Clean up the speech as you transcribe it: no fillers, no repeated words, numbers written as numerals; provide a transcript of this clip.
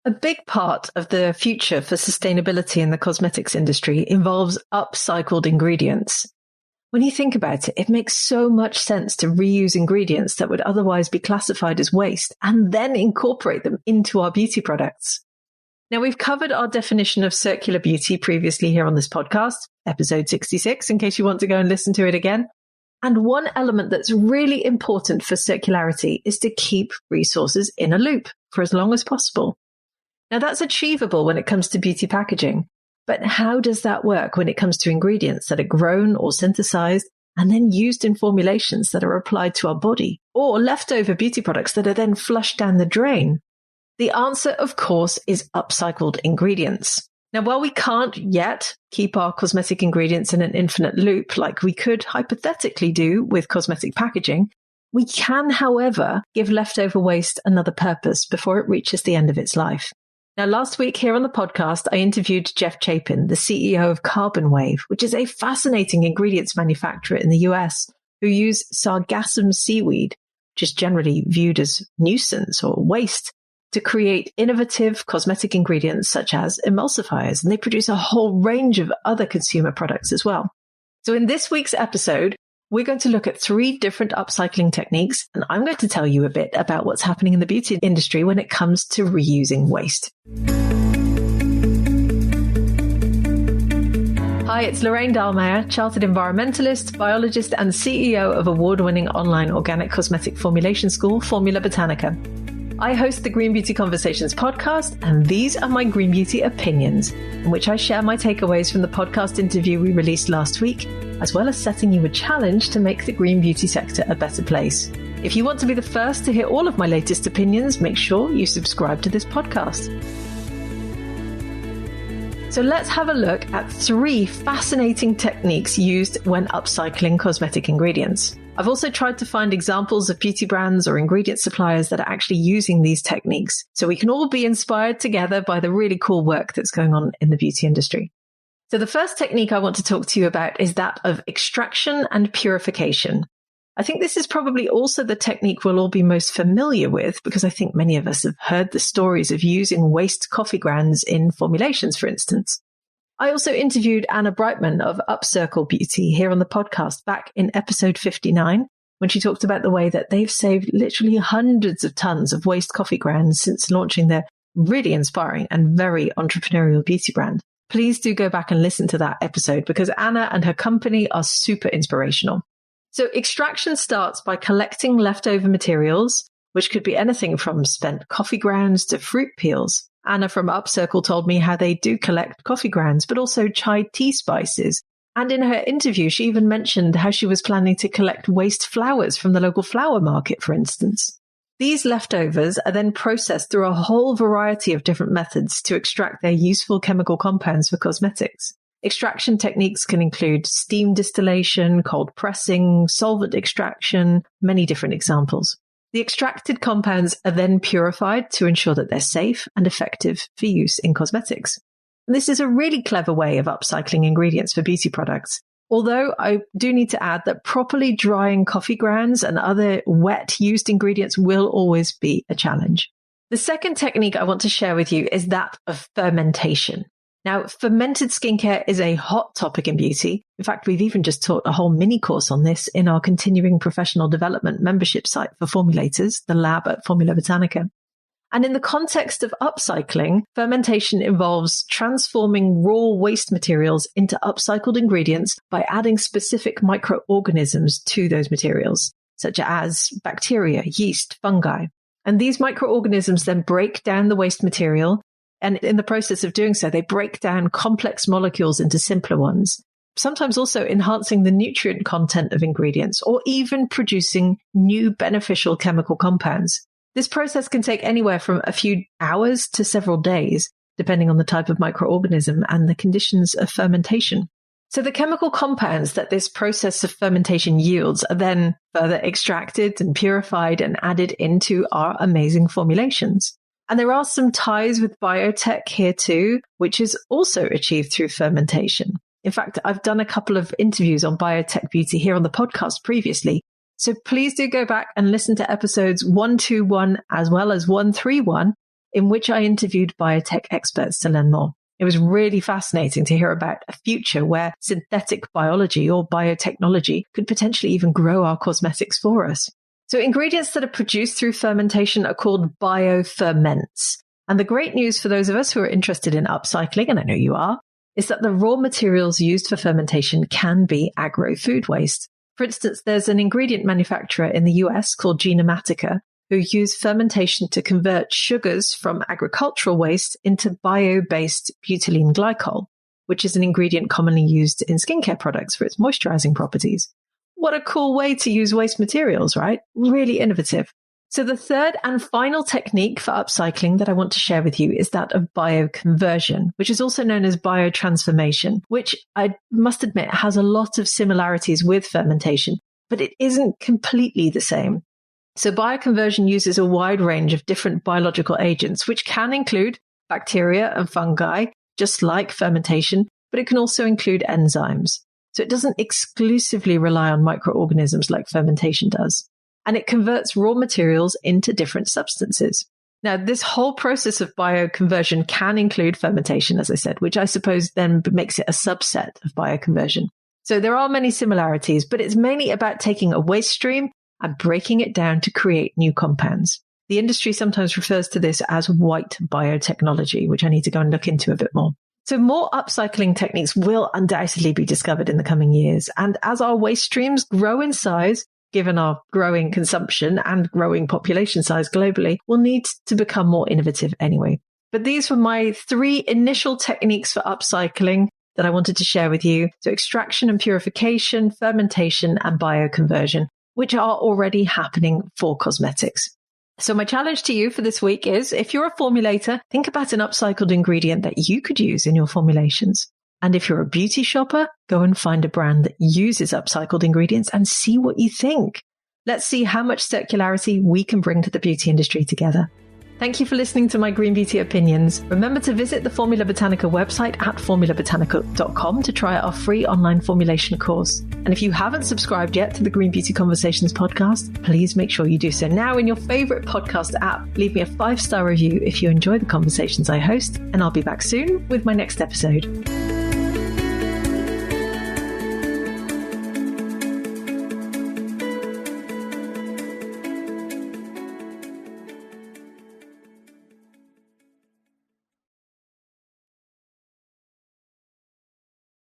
A big part of the future for sustainability in the cosmetics industry involves upcycled ingredients. When you think about it, it makes so much sense to reuse ingredients that would otherwise be classified as waste and then incorporate them into our beauty products. Now, we've covered our definition of circular beauty previously here on this podcast, episode 66, in case you want to go and listen to it again. And one element that's really important for circularity is to keep resources in a loop for as long as possible. Now, that's achievable when it comes to beauty packaging, but how does that work when it comes to ingredients that are grown or synthesized and then used in formulations that are applied to our body, or leftover beauty products that are then flushed down the drain? The answer, of course, is upcycled ingredients. Now, while we can't yet keep our cosmetic ingredients in an infinite loop like we could hypothetically do with cosmetic packaging, we can, however, give leftover waste another purpose before it reaches the end of its life. Now, last week here on the podcast, I interviewed Geoff Chapin, the CEO of Carbonwave, which is a fascinating ingredients manufacturer in the US who use Sargassum seaweed, which is generally viewed as nuisance or waste, to create innovative cosmetic ingredients such as emulsifiers. And they produce a whole range of other consumer products as well. So in this week's episode, we're going to look at 3 different upcycling techniques, and I'm going to tell you a bit about what's happening in the beauty industry when it comes to reusing waste. Hi, it's Lorraine Dallmeier, chartered environmentalist, biologist, and CEO of award-winning online organic cosmetic formulation school, Formula Botanica. I host the Green Beauty Conversations podcast, and these are my Green Beauty opinions, in which I share my takeaways from the podcast interview we released last week, as well as setting you a challenge to make the green beauty sector a better place. If you want to be the first to hear all of my latest opinions, make sure you subscribe to this podcast. So let's have a look at 3 fascinating techniques used when upcycling cosmetic ingredients. I've also tried to find examples of beauty brands or ingredient suppliers that are actually using these techniques, so we can all be inspired together by the really cool work that's going on in the beauty industry. So the first technique I want to talk to you about is that of extraction and purification. I think this is probably also the technique we'll all be most familiar with, because I think many of us have heard the stories of using waste coffee grounds in formulations, for instance. I also interviewed Anna Brightman of Upcycled Beauty here on the podcast back in episode 59, when she talked about the way that they've saved literally hundreds of tons of waste coffee grounds since launching their really inspiring and very entrepreneurial beauty brand. Please do go back and listen to that episode because Anna and her company are super inspirational. So extraction starts by collecting leftover materials, which could be anything from spent coffee grounds to fruit peels. Anna from Upcycled told me how they do collect coffee grounds, but also chai tea spices. And in her interview, she even mentioned how she was planning to collect waste flowers from the local flower market, for instance. These leftovers are then processed through a whole variety of different methods to extract their useful chemical compounds for cosmetics. Extraction techniques can include steam distillation, cold pressing, solvent extraction, many different examples. The extracted compounds are then purified to ensure that they're safe and effective for use in cosmetics. And this is a really clever way of upcycling ingredients for beauty products. Although I do need to add that properly drying coffee grounds and other wet used ingredients will always be a challenge. The second technique I want to share with you is that of fermentation. Now, fermented skincare is a hot topic in beauty. In fact, we've even just taught a whole mini course on this in our continuing professional development membership site for formulators, the lab at Formula Botanica. And in the context of upcycling, fermentation involves transforming raw waste materials into upcycled ingredients by adding specific microorganisms to those materials, such as bacteria, yeast, fungi. And these microorganisms then break down the waste material. And in the process of doing so, they break down complex molecules into simpler ones, sometimes also enhancing the nutrient content of ingredients or even producing new beneficial chemical compounds. This process can take anywhere from a few hours to several days, depending on the type of microorganism and the conditions of fermentation. So the chemical compounds that this process of fermentation yields are then further extracted and purified and added into our amazing formulations. And there are some ties with biotech here too, which is also achieved through fermentation. In fact, I've done a couple of interviews on biotech beauty here on the podcast previously. So please do go back and listen to episodes 121 as well as 131 in which I interviewed biotech experts to learn more. It was really fascinating to hear about a future where synthetic biology or biotechnology could potentially even grow our cosmetics for us. So ingredients that are produced through fermentation are called bioferments. And the great news for those of us who are interested in upcycling, and I know you are, is that the raw materials used for fermentation can be agro-food waste. For instance, there's an ingredient manufacturer in the US called Genomatica who use fermentation to convert sugars from agricultural waste into bio-based butylene glycol, which is an ingredient commonly used in skincare products for its moisturizing properties. What a cool way to use waste materials, right? Really innovative. So the third and final technique for upcycling that I want to share with you is that of bioconversion, which is also known as biotransformation, which I must admit has a lot of similarities with fermentation, but it isn't completely the same. So bioconversion uses a wide range of different biological agents, which can include bacteria and fungi, just like fermentation, but it can also include enzymes. So it doesn't exclusively rely on microorganisms like fermentation does. And it converts raw materials into different substances. Now, this whole process of bioconversion can include fermentation, as I said, which I suppose then makes it a subset of bioconversion. So there are many similarities, but it's mainly about taking a waste stream and breaking it down to create new compounds. The industry sometimes refers to this as white biotechnology, which I need to go and look into a bit more. So more upcycling techniques will undoubtedly be discovered in the coming years. And as our waste streams grow in size, given our growing consumption and growing population size globally, we'll need to become more innovative anyway. But these were my 3 initial techniques for upcycling that I wanted to share with you. So extraction and purification, fermentation, and bioconversion, which are already happening for cosmetics. So my challenge to you for this week is, if you're a formulator, think about an upcycled ingredient that you could use in your formulations. And if you're a beauty shopper, go and find a brand that uses upcycled ingredients and see what you think. Let's see how much circularity we can bring to the beauty industry together. Thank you for listening to my Green Beauty Opinions. Remember to visit the Formula Botanica website at formulabotanica.com to try our free online formulation course. And if you haven't subscribed yet to the Green Beauty Conversations podcast, please make sure you do so now in your favorite podcast app. Leave me a 5-star review if you enjoy the conversations I host, and I'll be back soon with my next episode.